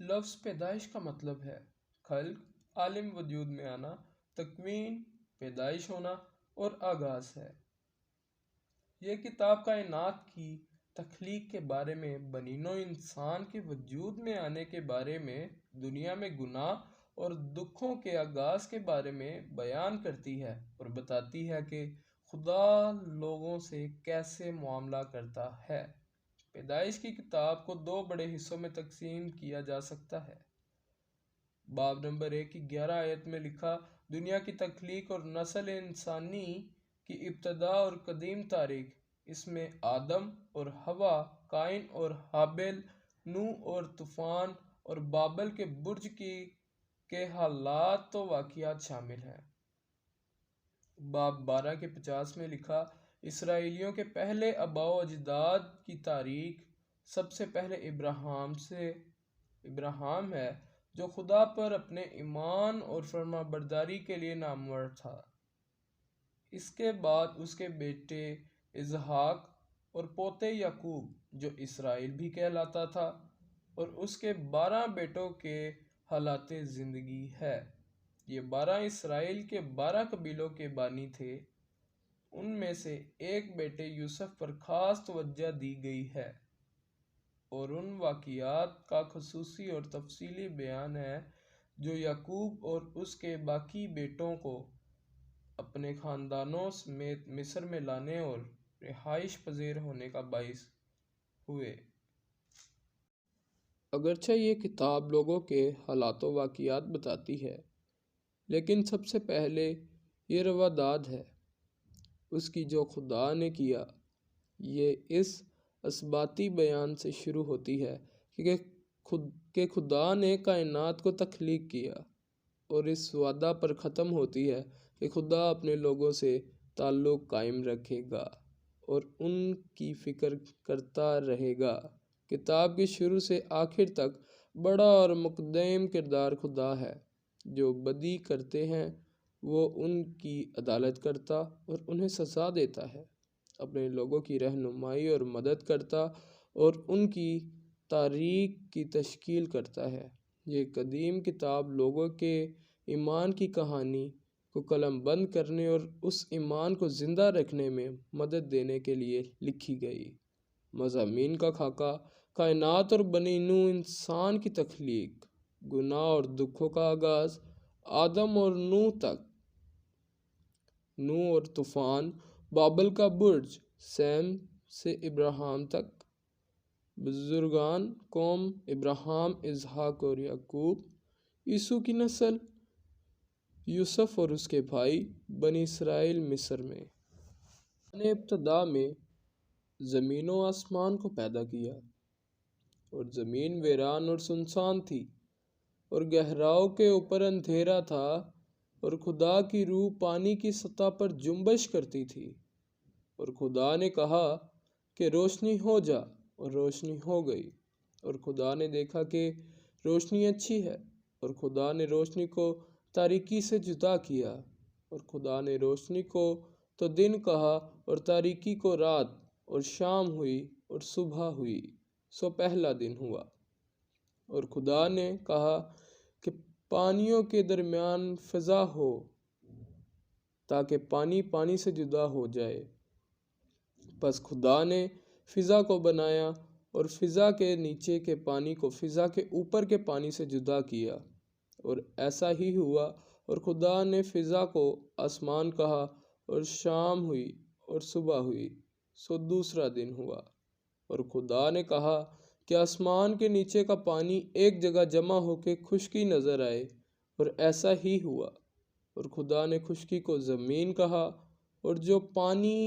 لفظ پیدائش کا مطلب ہے خلق، عالم وجود میں آنا، تکوین، پیدائش ہونا اور آغاز ہے۔ یہ کتاب کائنات کی تخلیق کے بارے میں، بنی نوع انسان کے وجود میں آنے کے بارے میں، دنیا میں گناہ اور دکھوں کے آغاز کے بارے میں بیان کرتی ہے اور بتاتی ہے کہ خدا لوگوں سے کیسے معاملہ کرتا ہے۔ پیدائش کی کتاب کو دو بڑے حصوں میں تقسیم کیا جا سکتا ہے۔ باب نمبر 1 کی 11 آیت میں لکھا، دنیا کی تخلیق اور نسل انسانی کی ابتدا اور قدیم تاریخ۔ اس میں آدم اور حوا، قائن اور ہابیل، نوح اور طوفان اور بابل کے برج کے حالات و واقعات شامل ہیں۔ باب 12 کے 50 میں لکھا، اسرائیلیوں کے پہلے آباء و اجداد کی تاریخ۔ سب سے پہلے ابراہیم ہے جو خدا پر اپنے ایمان اور فرما برداری کے لیے نامور تھا۔ اس کے بعد اس کے بیٹے اسحاق اور پوتے یعقوب جو اسرائیل بھی کہلاتا تھا، اور اس کے 12 بیٹوں کے حالات زندگی ہے۔ یہ 12 اسرائیل کے 12 قبیلوں کے بانی تھے۔ ان میں سے ایک بیٹے یوسف پر خاص توجہ دی گئی ہے، اور ان واقعات کا خصوصی اور تفصیلی بیان ہے جو یعقوب اور اس کے باقی بیٹوں کو اپنے خاندانوں سمیت مصر میں لانے اور رہائش پذیر ہونے کا باعث ہوئے۔ اگرچہ یہ کتاب لوگوں کے حالات و واقعات بتاتی ہے، لیکن سب سے پہلے یہ رواداد ہے اس کی جو خدا نے کیا۔ یہ اس اثباتی بیان سے شروع ہوتی ہے کہ خدا نے کائنات کو تخلیق کیا، اور اس وعدہ پر ختم ہوتی ہے کہ خدا اپنے لوگوں سے تعلق قائم رکھے گا اور ان کی فکر کرتا رہے گا۔ کتاب کے شروع سے آخر تک بڑا اور مقدم کردار خدا ہے۔ جو بدی کرتے ہیں وہ ان کی عدالت کرتا اور انہیں سزا دیتا ہے، اپنے لوگوں کی رہنمائی اور مدد کرتا اور ان کی تاریخ کی تشکیل کرتا ہے۔ یہ قدیم کتاب لوگوں کے ایمان کی کہانی کو قلم بند کرنے اور اس ایمان کو زندہ رکھنے میں مدد دینے کے لیے لکھی گئی۔ مضامین کا خاکہ، کائنات اور بنی نوع انسان کی تخلیق، گناہ اور دکھوں کا آغاز، آدم اور نوح تک، نوح اور طوفان، بابل کا برج، سیم سے ابراہیم تک، بزرگان قوم، ابراہیم، اسحاق اور یعقوب، یسوع کی نسل، یوسف اور اس کے بھائی، بنی اسرائیل مصر میں۔ خدا نے ابتدا میں زمین و آسمان کو پیدا کیا، اور زمین ویران اور سنسان تھی، اور گہراؤں کے اوپر اندھیرا تھا، اور خدا کی روح پانی کی سطح پر جنبش کرتی تھی۔ اور خدا نے کہا کہ روشنی ہو جا، اور روشنی ہو گئی۔ اور خدا نے دیکھا کہ روشنی اچھی ہے، اور خدا نے روشنی کو تاریکی سے جدا کیا۔ اور خدا نے روشنی کو تو دن کہا، اور تاریکی کو رات، اور شام ہوئی اور صبح ہوئی، سو پہلا دن ہوا۔ اور خدا نے کہا کہ پانیوں کے درمیان فضا ہو، تاکہ پانی پانی سے جدا ہو جائے۔ پس خدا نے فضا کو بنایا، اور فضا کے نیچے کے پانی کو فضا کے اوپر کے پانی سے جدا کیا، اور ایسا ہی ہوا۔ اور خدا نے فضا کو آسمان کہا، اور شام ہوئی اور صبح ہوئی، سو دوسرا دن ہوا۔ اور خدا نے کہا کہ آسمان کے نیچے کا پانی ایک جگہ جمع ہو کے خشکی نظر آئے، اور ایسا ہی ہوا۔ اور خدا نے خشکی کو زمین کہا، اور جو پانی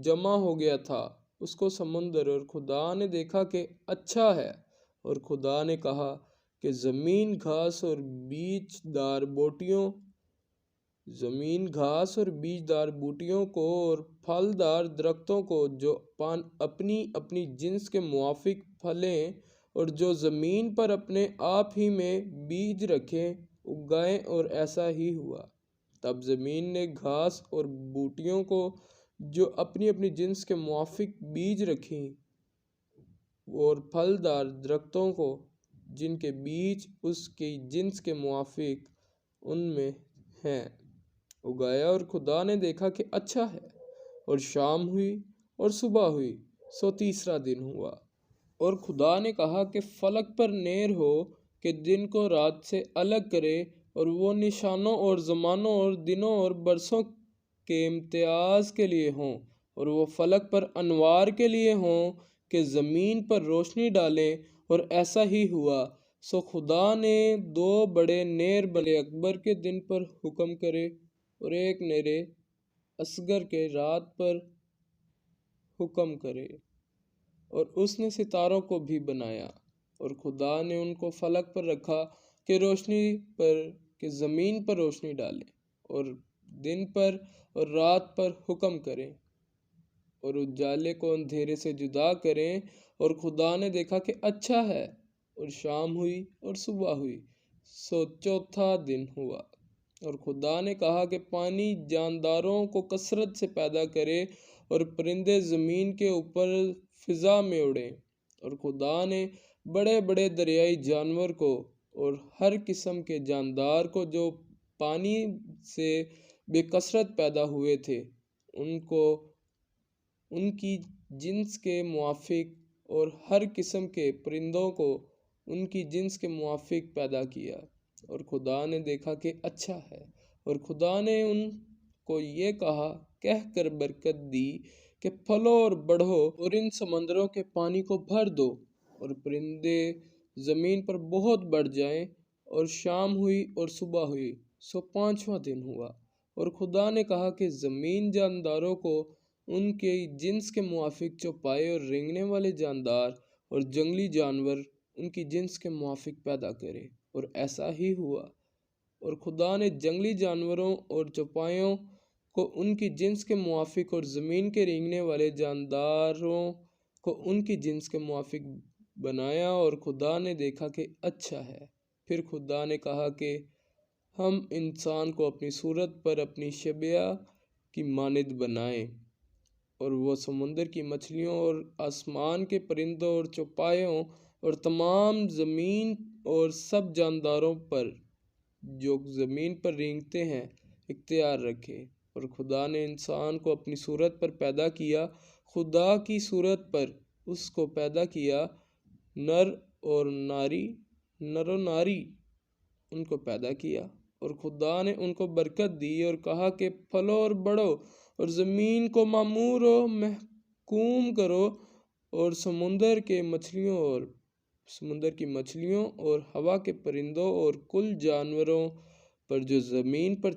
جمع ہو گیا تھا اس کو سمندر۔ اور خدا نے دیکھا کہ اچھا ہے۔ اور خدا نے کہا کہ زمین گھاس اور بیج دار بوٹیوں کو اور پھلدار درختوں کو جو اپنی اپنی جنس کے موافق پھلیں، اور جو زمین پر اپنے آپ ہی میں بیج رکھیں، اگائیں، اور ایسا ہی ہوا۔ تب زمین نے گھاس اور بوٹیوں کو جو اپنی اپنی جنس کے موافق بیج رکھیں، اور پھلدار درختوں کو جن کے بیج اس کی جنس کے موافق ان میں ہیں اگایا، اور خدا نے دیکھا کہ اچھا ہے۔ اور شام ہوئی اور صبح ہوئی، سو تیسرا دن ہوا۔ اور خدا نے کہا کہ فلک پر نیر ہو کہ دن کو رات سے الگ کرے، اور وہ نشانوں اور زمانوں اور دنوں اور برسوں کے امتیاز کے لیے ہوں، اور وہ فلک پر انوار کے لیے ہوں کہ زمین پر روشنی ڈالیں۔ اور ایسا ہی ہوا۔ سو خدا نے دو بڑے نیر بنے اکبر کے دن پر حکم کرے، اور ایک نیر اصغر کے رات پر حکم کرے، اور اس نے ستاروں کو بھی بنایا۔ اور خدا نے ان کو فلک پر رکھا کہ روشنی پر کہ زمین پر روشنی ڈالے، اور دن پر اور رات پر حکم کریں، اور اجالے کو اندھیرے سے جدا کریں۔ اور خدا نے دیکھا کہ اچھا ہے۔ اور شام ہوئی اور صبح ہوئی، سو چوتھا دن ہوا۔ اور خدا نے کہا کہ پانی جانداروں کو کثرت سے پیدا کرے، اور پرندے زمین کے اوپر فضا میں اڑیں۔ اور خدا نے بڑے بڑے دریائی جانور کو اور ہر قسم کے جاندار کو جو پانی سے بے کثرت پیدا ہوئے تھے، ان کو ان کی جنس کے موافق، اور ہر قسم کے پرندوں کو ان کی جنس کے موافق پیدا کیا۔ اور خدا نے دیکھا کہ اچھا ہے۔ اور خدا نے ان کو یہ کہہ کر برکت دی کہ پھلو اور بڑھو، اور ان سمندروں کے پانی کو بھر دو، اور پرندے زمین پر بہت بڑھ جائیں۔ اور شام ہوئی اور صبح ہوئی، سو پانچواں دن ہوا۔ اور خدا نے کہا کہ زمین جانداروں کو ان کے جنس کے موافق چوپائے، اور رینگنے والے جاندار اور جنگلی جانور ان کی جنس کے موافق پیدا کرے، اور ایسا ہی ہوا۔ اور خدا نے جنگلی جانوروں اور چوپایوں کو ان کی جنس کے موافق، اور زمین کے رینگنے والے جانداروں کو ان کی جنس کے موافق بنایا، اور خدا نے دیکھا کہ اچھا ہے۔ پھر خدا نے کہا کہ ہم انسان کو اپنی صورت پر اپنی شبیہ کی مانند بنائیں، اور وہ سمندر کی مچھلیوں اور آسمان کے پرندوں اور چوپایوں اور تمام زمین اور سب جانداروں پر جو زمین پر رینگتے ہیں اختیار رکھے۔ اور خدا نے انسان کو اپنی صورت پر پیدا کیا، خدا کی صورت پر اس کو پیدا کیا، نر و ناری ان کو پیدا کیا۔ اور خدا نے ان کو برکت دی اور کہا کہ پھلو اور بڑھو، اور زمین کو معمور و محکوم کرو، اور سمندر کی مچھلیوں اور ہوا کے پرندوں اور کل جانوروں پر جو زمین پر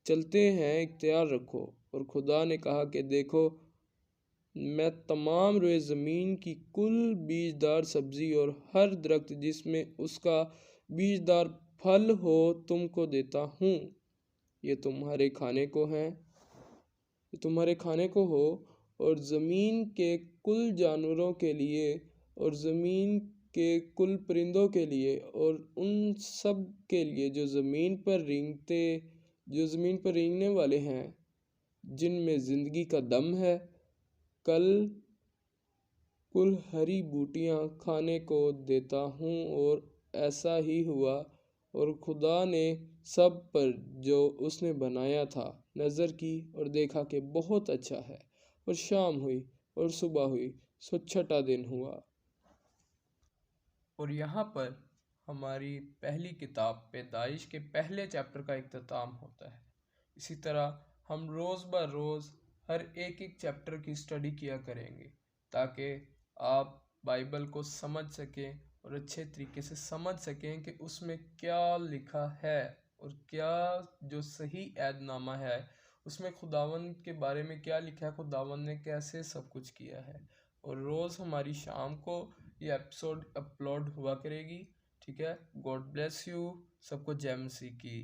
چلتے ہیں اختیار رکھو۔ اور خدا نے کہا کہ دیکھو، میں تمام روئے زمین کی کل بیجدار سبزی اور ہر درخت جس میں اس کا بیجدار پھل ہو تم کو دیتا ہوں۔ یہ تمہارے کھانے کو ہو، اور زمین کے کل جانوروں کے لیے، اور زمین کے کل پرندوں کے لیے، اور ان سب کے لیے جو زمین پر رینگنے والے ہیں، جن میں زندگی کا دم ہے۔ کل ہری بوٹیاں کھانے کو دیتا ہوں۔ اور ایسا ہی ہوا۔ اور خدا نے سب پر جو اس نے بنایا تھا نظر کی، اور دیکھا کہ بہت اچھا ہے۔ اور شام ہوئی اور صبح ہوئی، سو چھٹا دن ہوا۔ اور یہاں پر ہماری پہلی کتاب پیدائش کے پہلے چیپٹر کا اختتام ہوتا ہے۔ اسی طرح ہم روز بہ روز ہر ایک چیپٹر کی اسٹڈی کیا کریں گے، تاکہ آپ بائبل کو سمجھ سکیں اور اچھے طریقے سے سمجھ سکیں کہ اس میں کیا لکھا ہے، اور کیا جو صحیح عہد نامہ ہے اس میں خداوند کے بارے میں کیا لکھا ہے، خداوند نے کیسے سب کچھ کیا ہے۔ اور روز ہماری شام کو یہ ایپیسوڈ اپلوڈ ہوا کرے گی، ٹھیک ہے۔ گاڈ بلیس یو، سب کو جے مسیح کی